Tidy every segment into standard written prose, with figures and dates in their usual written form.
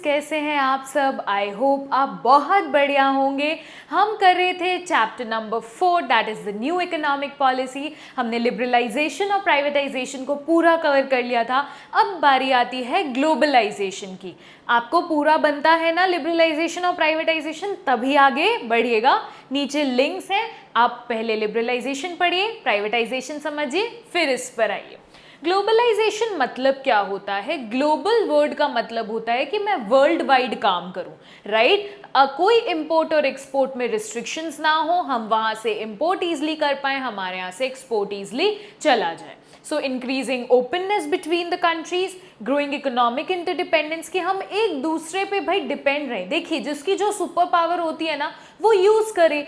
कैसे हैं आप सब। आई होप आप बहुत बढ़िया होंगे। हम कर रहे थे chapter number 4 that is the new economic policy. हमने लिबरलाइजेशन और प्राइवेटाइजेशन को पूरा कवर कर लिया था। अब बारी आती है ग्लोबलाइजेशन की। आपको पूरा बनता है ना लिबरलाइजेशन और प्राइवेटाइजेशन, तभी आगे बढ़िएगा। नीचे लिंक्स हैं, आप पहले लिबरलाइजेशन पढ़िए, प्राइवेटाइजेशन समझिए, फिर इस पर आइए। ग्लोबलाइजेशन मतलब क्या होता है? ग्लोबल वर्ड का मतलब होता है कि मैं वर्ल्ड वाइड काम करूं, राइट? कोई इंपोर्ट और एक्सपोर्ट में रिस्ट्रिक्शंस ना हो, हम वहां से इंपोर्ट ईजिली कर पाए, हमारे यहाँ से एक्सपोर्ट ईजिली चला जाए। सो increasing openness between the countries, growing economic interdependence, कि हम एक दूसरे पे भाई डिपेंड रहे। देखिए, जिसकी जो सुपर पावर होती है ना वो यूज करे।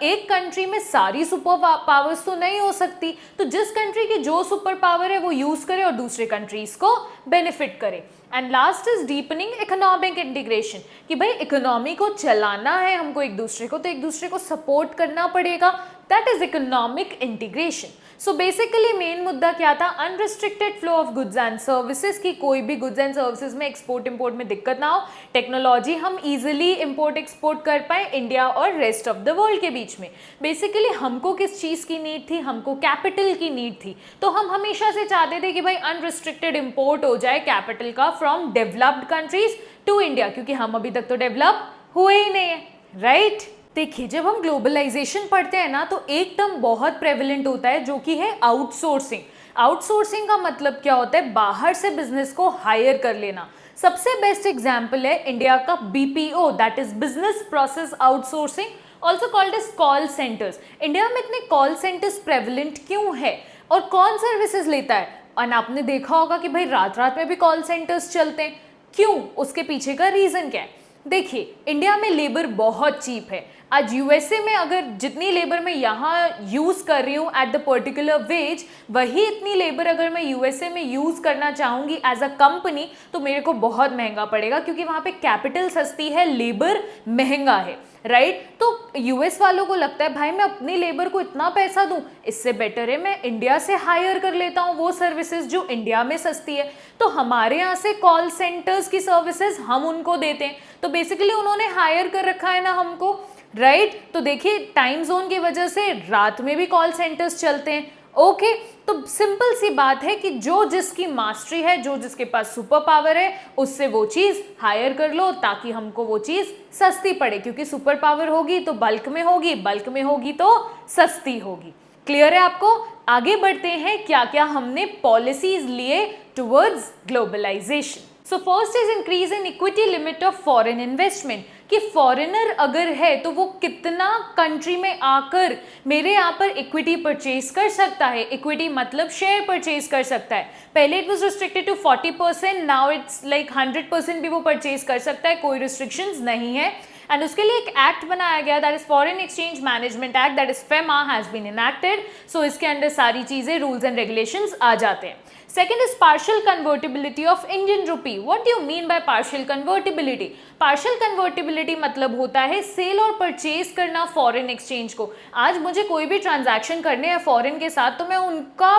एक कंट्री में सारी सुपर पावर्स तो नहीं हो सकती, तो जिस कंट्री की जो सुपर पावर है वो यूज करे और दूसरे कंट्रीज को बेनिफिट करे। And last is deepening economic integration, कि भाई इकोनॉमी को चलाना है हमको एक दूसरे को, तो एक दूसरे को सपोर्ट करना पड़ेगा। That is economic integration. So basically main मुद्दा क्या था? Unrestricted flow of goods and services, की कोई भी गुड्स एंड सर्विसेज में एक्सपोर्ट इंपोर्ट में दिक्कत ना हो। टेक्नोलॉजी हम इजीली इंपोर्ट एक्सपोर्ट कर पाए इंडिया और रेस्ट ऑफ द वर्ल्ड के बीच में। बेसिकली हमको किस चीज़ की नीड थी? हमको कैपिटल की नीड थी। तो हम हमेशा से चाहते थे कि भाई अनरिस्ट्रिक्टेड इंपोर्ट हो जाए कैपिटल का from developed countries to India, क्योंकि हम अभी तक तो डेवलप हुए ही नहीं है, राइट? देखिए, जब हम ग्लोबलाइजेशन पढ़ते हैं ना तो एक टर्म बहुत प्रेवलेंट होता है जो कि है आउटसोर्सिंग। आउटसोर्सिंग का मतलब क्या होता है? बाहर से बिजनेस को हायर कर लेना। सबसे बेस्ट एग्जांपल है इंडिया का BPO, that is business process outsourcing, also called as call centres. India में इतने कॉल सेंटर्स प्रेवलेंट क्यों है और कौन सर्विसेज लेता है? और आपने देखा होगा कि भाई रात रात में भी कॉल सेंटर्स चलते हैं। क्यों? उसके पीछे का रीजन क्या है? देखिए, इंडिया में लेबर बहुत चीप है। आज यूएसए में अगर जितनी लेबर मैं यहाँ यूज कर रही हूँ एट द पर्टिकुलर वेज, वही इतनी लेबर अगर मैं यूएसए में यूज करना चाहूंगी एज अ कंपनी तो मेरे को बहुत महंगा पड़ेगा, क्योंकि वहाँ पे कैपिटल सस्ती है, लेबर महंगा है, राइट? तो यूएस वालों को लगता है भाई मैं अपनी लेबर को इतना पैसा दूं, इससे बेटर है मैं इंडिया से हायर कर लेता हूं वो सर्विसेज जो इंडिया में सस्ती है। तो हमारे यहाँ से कॉल सेंटर्स की सर्विसेज हम उनको देते हैं, तो बेसिकली उन्होंने हायर कर रखा है ना हमको, राइट? तो देखिए, टाइम जोन की वजह से रात में भी कॉल सेंटर्स चलते हैं। ओके, तो सिंपल सी बात है कि जो जिसकी मास्टरी है, जो जिसके पास सुपर पावर है, उससे वो चीज़ हायर कर लो ताकि हमको वो चीज़ सस्ती पड़े, क्योंकि सुपर पावर होगी तो बल्क में होगी, बल्क में होगी तो सस्ती होगी। क्लियर है आपको? आगे बढ़ते हैं, क्या क्या हमने पॉलिसीज लिए towards globalisation. So first is increase in equity limit of foreign investment, कि फॉरेनर अगर है तो वो कितना कंट्री में आकर मेरे यहाँ पर इक्विटी परचेज कर सकता है। इक्विटी मतलब शेयर परचेज कर सकता है। पहले it was restricted to 40%, now it's like 100% भी वो परचेज कर सकता है, कोई रिस्ट्रिक्शंस नहीं है। एंड उसके लिए एक एक्ट बनाया गया, that is foreign exchange management act, that is FEMA, has been enacted. So इसके अंदर सारी चीजें, रूल्स एंड रेगुलेशंस आ जाते हैं। Second is partial convertibility of Indian rupee. What do you mean by partial convertibility? Partial convertibility मतलब होता है cell और परचेज करना फॉरेन एक्सचेंज को। आज मुझे कोई भी ट्रांजैक्शन करने हैं फॉरेन के साथ, तो मैं उनका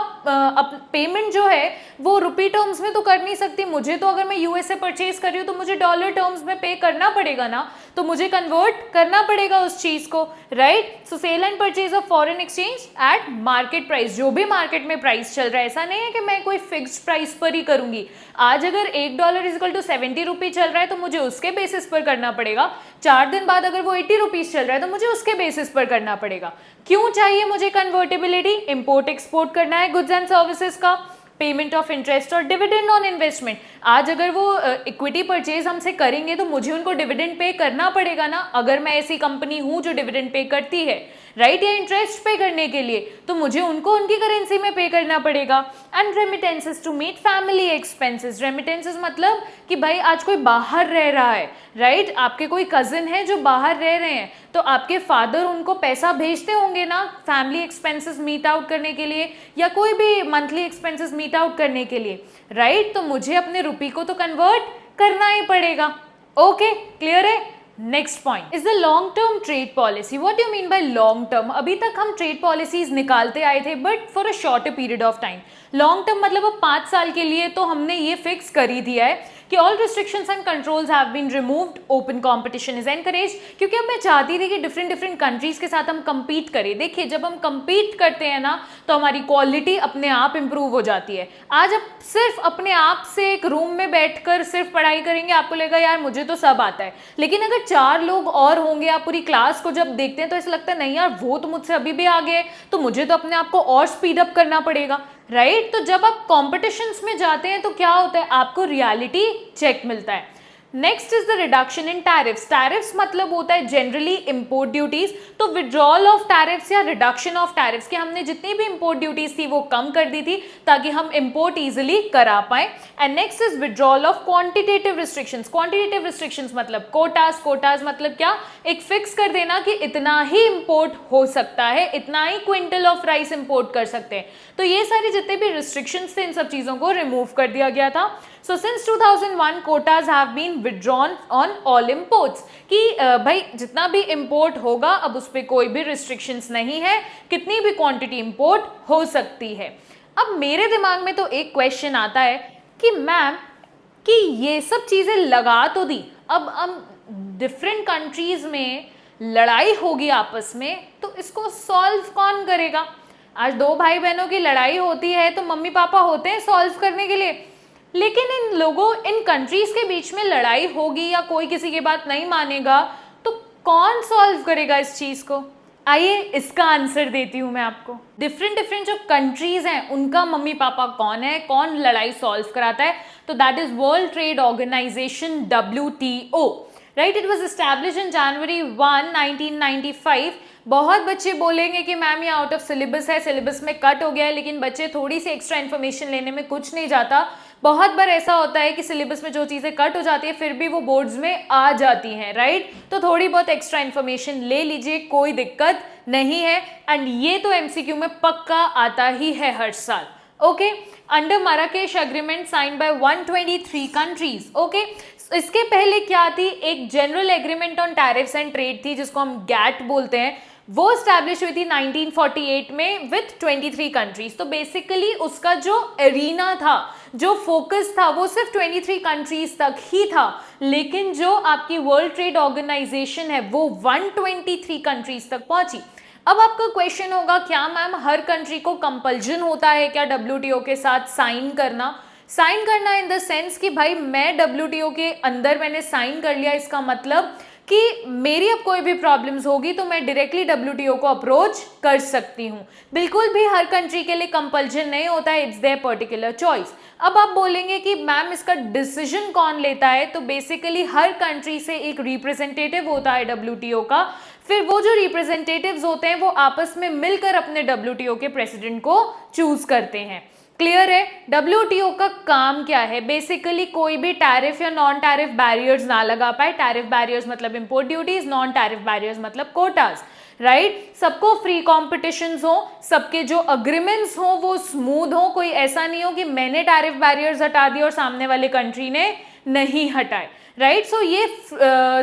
पेमेंट जो है वो रुपी टर्म्स में तो कर नहीं सकती। मुझे तो अगर मैं यूएसए परचेज कर रही हूँ तो मुझे डॉलर टर्म्स में पे करना पड़ेगा ना, तो मुझे कन्वर्ट करना पड़ेगा उस चीज को, right? So sale and purchase of foreign exchange at market price, जो भी मार्केट में प्राइस चल रहा है। ऐसा नहीं है कि मैं कोई फिक्स्ड प्राइस पर ही करूंगी। आज अगर $1 इक्वल टू 70 रुपी चल रहा है तो मुझे उसके बेसिस पर करना पड़ेगा। 4 दिन बाद अगर वो 80 रुपीज चल रहा है तो मुझे उसके बेसिस पर करना पड़ेगा। क्यों चाहिए मुझे कन्वर्टिबिलिटी? इंपोर्ट एक्सपोर्ट करना है गुड्स एंड सर्विसेज का, पेमेंट ऑफ इंटरेस्ट और डिविडेंड ऑन इन्वेस्टमेंट। आज अगर वो इक्विटी परचेज हमसे करेंगे तो मुझे उनको डिविडेंड पे करना पड़ेगा ना, अगर मैं ऐसी कंपनी हूं जो डिविडेंड पे करती है, राइट? या इंटरेस्ट पे करने के लिए तो मुझे उनको उनकी करेंसी में पे करना पड़ेगा। And remittances to meet family expenses. Remittances मतलब कि भाई आज कोई बाहर रह रहा है, राइट? आपके कोई कजिन है जो बाहर रह रहे हैं, तो आपके फादर उनको पैसा भेजते होंगे ना फैमिली एक्सपेंसेस मीट आउट करने के लिए, या कोई भी मंथली एक्सपेंसेस मीट आउट करने के लिए, राइट? तो मुझे अपने रुपये को तो कन्वर्ट करना ही पड़ेगा। ओके, क्लियर है? Next point is the long term trade policy. What do you mean by long term? अभी तक हम ट्रेड पॉलिसीज निकालते आए थे but for a shorter period of time. Long term मतलब अब 5 साल के लिए तो हमने ये फिक्स कर ही दिया है कि all restrictions and controls have been removed, open competition is encourage, क्योंकि अब मैं चाहती थी कि डिफरेंट डिफरेंट कंट्रीज के साथ हम compete करें। देखिए जब हम compete करते हैं ना तो हमारी क्वालिटी अपने आप इंप्रूव हो जाती है। आज आप सिर्फ अपने आप से एक रूम में बैठकर सिर्फ पढ़ाई करेंगे, आपको लगेगा यार मुझे तो सब आता है, लेकिन अगर 4 लोग और होंगे, आप पूरी क्लास को जब देखते हैं तो ऐसा लगता है नहीं यार वो तो मुझसे अभी भी आगे है, तो मुझे तो अपने आप को और स्पीड अप करना पड़ेगा, राइट। तो जब आप कॉम्पिटिशन्स में जाते हैं तो क्या होता है, आपको रियलिटी चेक मिलता है। Next is the reduction in tariffs. Tariffs मतलब होता है जनरली इंपोर्ट ड्यूटीज, तो विड्रॉल ऑफ टैरिफ्स या रिडक्शन ऑफ टैरिफ्स कि हमने जितनी भी इंपोर्ट ड्यूटीज थी वो कम कर दी थी ताकि हम इंपोर्ट इजिली करा पाए। And next is withdrawal of quantitative restrictions. Quantitative restrictions मतलब कोटास। कोटास मतलब क्या, एक फिक्स कर देना कि इतना ही इंपोर्ट हो सकता है, इतना ही क्विंटल ऑफ राइस इंपोर्ट कर सकते हैं। तो ये सारे जितने भी रिस्ट्रिक्शंस थे इन सब चीजों को रिमूव कर दिया गया था। So since 2001 quotas have been withdrawn on all imports कि भाई जितना भी इंपोर्ट होगा अब उस पर कोई भी रिस्ट्रिक्शंस नहीं है, कितनी भी क्वांटिटी इंपोर्ट हो सकती है। अब मेरे दिमाग में तो एक क्वेश्चन आता है कि मैम कि ये सब चीज़ें लगा तो दी, अब हम डिफरेंट कंट्रीज में लड़ाई होगी आपस में, तो इसको सॉल्व कौन करेगा। आज 2 भाई बहनों की लड़ाई होती है तो मम्मी पापा होते हैं सॉल्व करने के लिए, लेकिन इन लोगों, इन कंट्रीज के बीच में लड़ाई होगी या कोई किसी की बात नहीं मानेगा तो कौन सॉल्व करेगा इस चीज को। आइए इसका आंसर देती हूं मैं आपको। डिफरेंट जो कंट्रीज हैं उनका मम्मी पापा कौन है, कौन लड़ाई सॉल्व कराता है, तो that is world trade organisation WTO, right. It was established in January 1, 1995। बहुत बच्चे बोलेंगे कि मैम ये आउट ऑफ सिलेबस है, सिलेबस में कट हो गया है, लेकिन बच्चे थोड़ी सी एक्स्ट्रा इन्फॉर्मेशन लेने में कुछ नहीं जाता। बहुत बार ऐसा होता है कि सिलेबस में जो चीज़ें कट हो जाती है फिर भी वो बोर्ड्स में आ जाती हैं, राइट। तो थोड़ी बहुत एक्स्ट्रा इन्फॉर्मेशन ले लीजिए, कोई दिक्कत नहीं है। एंड ये तो MCQ में पक्का आता ही है हर साल, okay. Under Marrakesh agreement sign by 123 countries, okay. इसके पहले क्या थी, एक general agreement on tariffs and trade थी जिसको हम GATT बोलते हैं, वो स्टैब्लिश हुई थी 1948 में विथ 23 कंट्रीज। तो बेसिकली उसका जो एरिना था, जो फोकस था वो सिर्फ 23 कंट्रीज तक ही था, लेकिन जो आपकी वर्ल्ड ट्रेड ऑर्गेनाइजेशन है वो 123 कंट्रीज तक पहुंची। अब आपका क्वेश्चन होगा क्या मैम हर कंट्री को कंपल्जन होता है क्या WTO के साथ साइन करना। साइन करना इन द सेंस कि भाई मैं WTO के अंदर मैंने साइन कर लिया, इसका मतलब कि मेरी अब कोई भी प्रॉब्लम्स होगी तो मैं डायरेक्टली WTO को अप्रोच कर सकती हूँ। बिल्कुल भी हर कंट्री के लिए कंपल्जन नहीं होता है, इट्स देयर पर्टिकुलर चॉइस। अब आप बोलेंगे कि मैम इसका डिसीजन कौन लेता है, तो बेसिकली हर कंट्री से एक रिप्रेजेंटेटिव होता है WTO का, फिर वो जो रिप्रेजेंटेटिव्स होते हैं वो आपस में मिलकर अपने WTO के प्रेसिडेंट को चूज करते हैं। क्लियर है। WTO का काम क्या है, बेसिकली कोई भी टैरिफ या नॉन टैरिफ बैरियर्स ना लगा पाए। टैरिफ बैरियर्स मतलब import duties, non tariff barriers मतलब कोटास, राइट। सबको फ्री कॉम्पिटिशन्स हो, सबके जो अग्रीमेंट्स हो वो स्मूथ हो, कोई ऐसा नहीं हो कि मैंने टैरिफ बैरियर्स हटा दिए और सामने वाले कंट्री ने नहीं हटाए, राइट। सो ये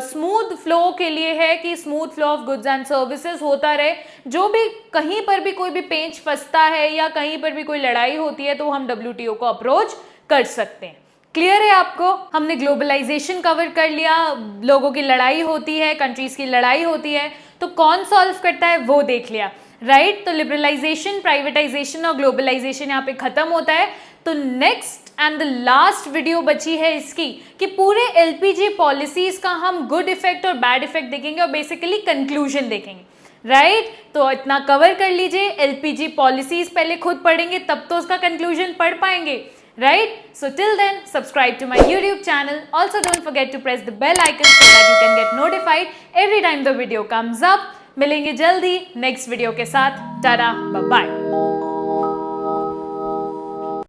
स्मूथ फ्लो के लिए है कि smooth flow of goods and services होता रहे। जो भी कहीं पर भी कोई भी पेंच फंसता है या कहीं पर भी कोई लड़ाई होती है तो हम WTO को अप्रोच कर सकते हैं। क्लियर है आपको। हमने ग्लोबलाइजेशन कवर कर लिया, लोगों की लड़ाई होती है, कंट्रीज की लड़ाई होती है, तो कौन सॉल्व करता है वो देख लिया, राइट। तो लिबरलाइजेशन, प्राइवेटाइजेशन और ग्लोबलाइजेशन यहाँ पे खत्म होता है। तो next and the last video बची है इसकी कि पूरे LPG पॉलिसीज का हम गुड इफेक्ट और बैड इफेक्ट देखेंगे और बेसिकली कंक्लूजन देखेंगे, राइट। तो इतना कवर कर लीजिए। LPG पॉलिसीज पहले खुद पढ़ेंगे तब तो उसका कंक्लूजन पढ़ पाएंगे, right? So till then, subscribe to my YouTube channel. Also don't forget to press the bell icon so that you can get notified every time the video comes up. मिलेंगे जल्दी नेक्स्ट वीडियो के साथ। Tata, bye bye.